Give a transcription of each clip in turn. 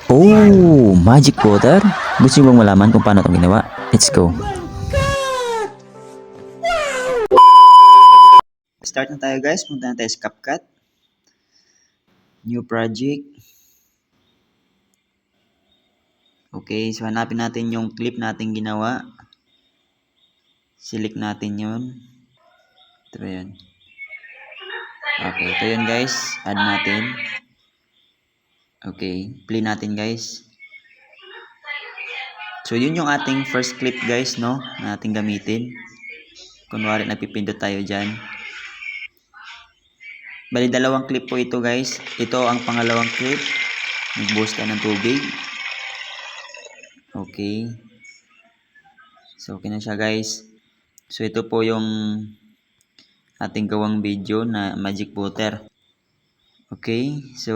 Oh, magic water? Gusto niyo bang malaman kung paano itong ginawa? Let's go. Start na tayo guys. Punta na tayo sa CapCut. New project. Okay, so hanapin natin yung clip natin ginawa. Select natin yun. Ito ba yun? Okay, ito yun guys. Add natin. Okay, play natin guys. So yun yung ating first clip guys, no? Na ating gamitin. Kunwari nagpipindot tayo dyan. Bali dalawang clip po ito guys. Ito ang pangalawang clip. Nag-boost tayo ng tubig. Okay. So okay na siya guys. So ito po yung ating gawang video na magic water. Okay. So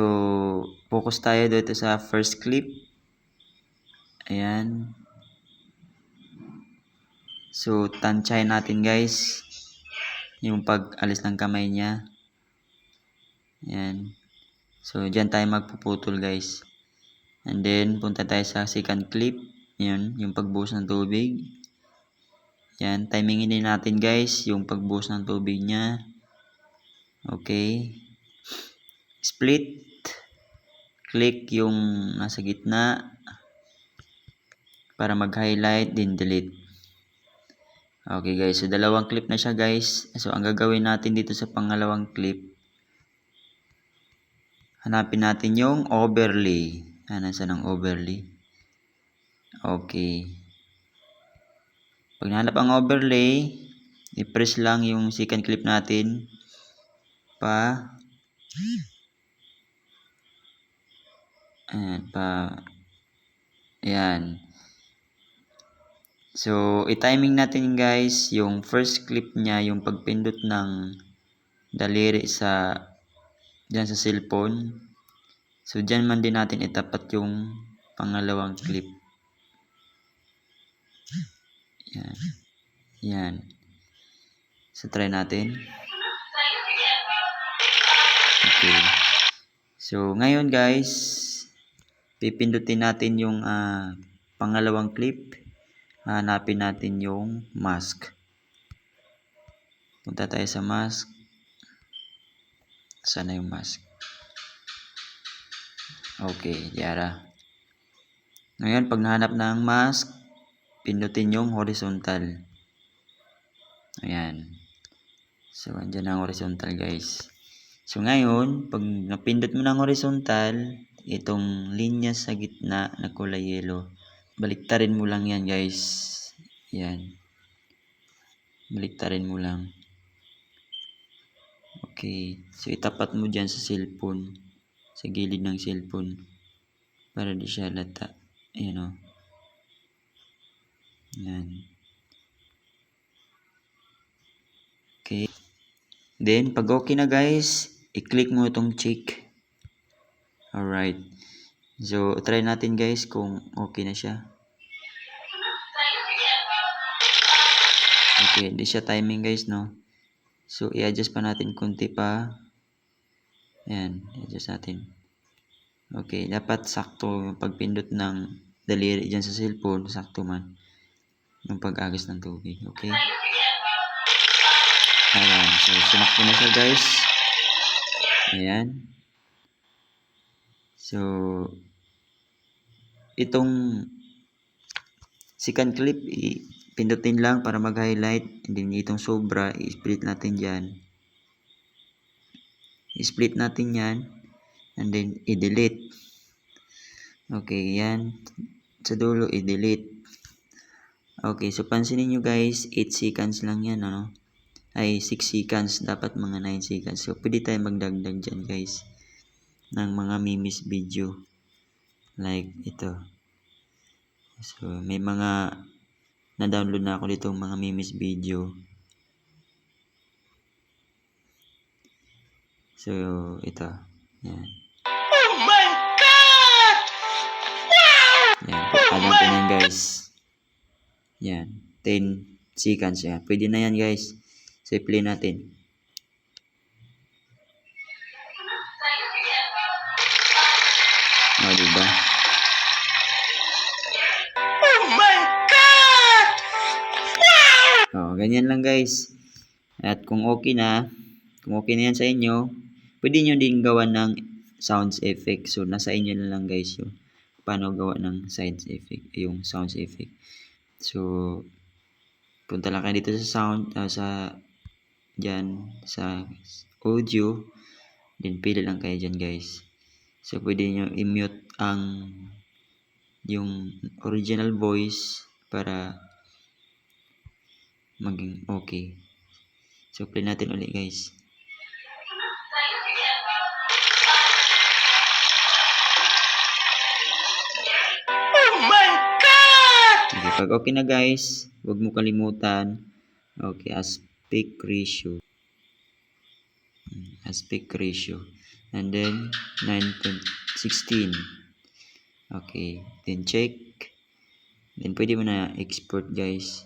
focus tayo dito sa first clip. Ayan. So tansyahin natin guys yung pag-alis ng kamay niya. Ayan. So dyan tayo magpuputol guys. And then punta tayo sa second clip. Yan, yung pagbuhos ng tubig. Yan, timingin din natin guys yung pagbuhos ng tubig niya. Okay. Split. Click yung nasa gitna para mag-highlight, then delete. Okay guys, so dalawang clip na siya guys. So ang gagawin natin dito sa pangalawang clip, hanapin natin yung overlay. Nasaan ang overlay? Okay. Pag nahanap ang overlay, i-press lang yung second clip natin ayan. So, i-timing natin guys yung first clip niya, yung pagpindot ng daliri dyan sa cellphone. So, dyan man din natin itapat yung pangalawang clip. Yan. Yan. So, try natin. Okay. So, ngayon guys, pipindutin natin yung pangalawang clip. Hanapin natin yung mask. Punta tayo sa mask. Sana yung mask. Okay, diara. Ngayon, pag nahanap na ang mask, pindutin yung horizontal. Ayan. So, andyan ang horizontal guys. So, ngayon, pag napindot mo ng horizontal, itong linya sa gitna na kulay yellow, baliktarin mo lang yan guys. Yan. Baliktarin mo lang. Okay. So, itapat mo dyan sa cellphone. Sa gilid ng cellphone. Para di siya lata. Ayan o. Yan. Okay. Then, pag okay na guys, i-click mo itong check. Alright. So, try natin guys kung okay na siya. Okay, di siya timing guys, no? So, i-adjust pa natin kunti pa. Ayan, i-adjust natin. Okay, dapat sakto yung pagpindot ng daliri dyan sa cellphone, sakto man. Yung pag-agos ng tubig, okay? Ayan, so sumakto na siya guys. Ayan. So, itong second clip, pindutin lang para mag-highlight. And then itong sobra, i-split natin dyan. I-split natin yan. And then, i-delete. Okay, yan. Sa dulo, i-delete. Okay, so pansinin nyo guys, 8 seconds lang yan, ano? Ay, 6 seconds. Dapat mga 9 seconds. So, pwede tayo magdagdag dyan guys. Ng mga memes video. Like, ito. So, may mga na-download na ako dito mga memes video. So, ito. Yan. Oh my God! Yan. Add natin yan guys. Yan. 10 seconds yan. Pwede na yan guys. So, i-play natin. O, diba? ganyan lang guys. At kung okay na yan sa inyo, pwede nyo din gawa ng sounds effect. So, nasa inyo na lang guys yung paano gawa ng sounds effect, yung sounds effect. So, punta lang kayo dito sa sound, dyan, sa audio, then pili lang kayo dyan guys. So, pwede nyo i-mute yung original voice para maging okay. So, play natin ulit guys. Oh my God! Okay, pag okay na guys, huwag mo kalimutan. Okay, aspect ratio. Aspect ratio. And then, 9.16. Okay, then check. Then, pwede mo na export guys.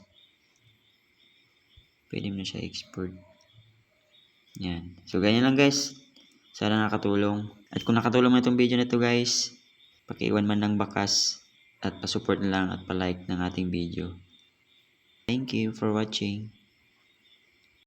Pwede mo na siya export. Yan. So, ganyan lang guys. Sana nakatulong. At kung nakatulong mo itong video na ito guys, pakiiwan man ng bakas at pasupport na lang at palike ng ating video. Thank you for watching.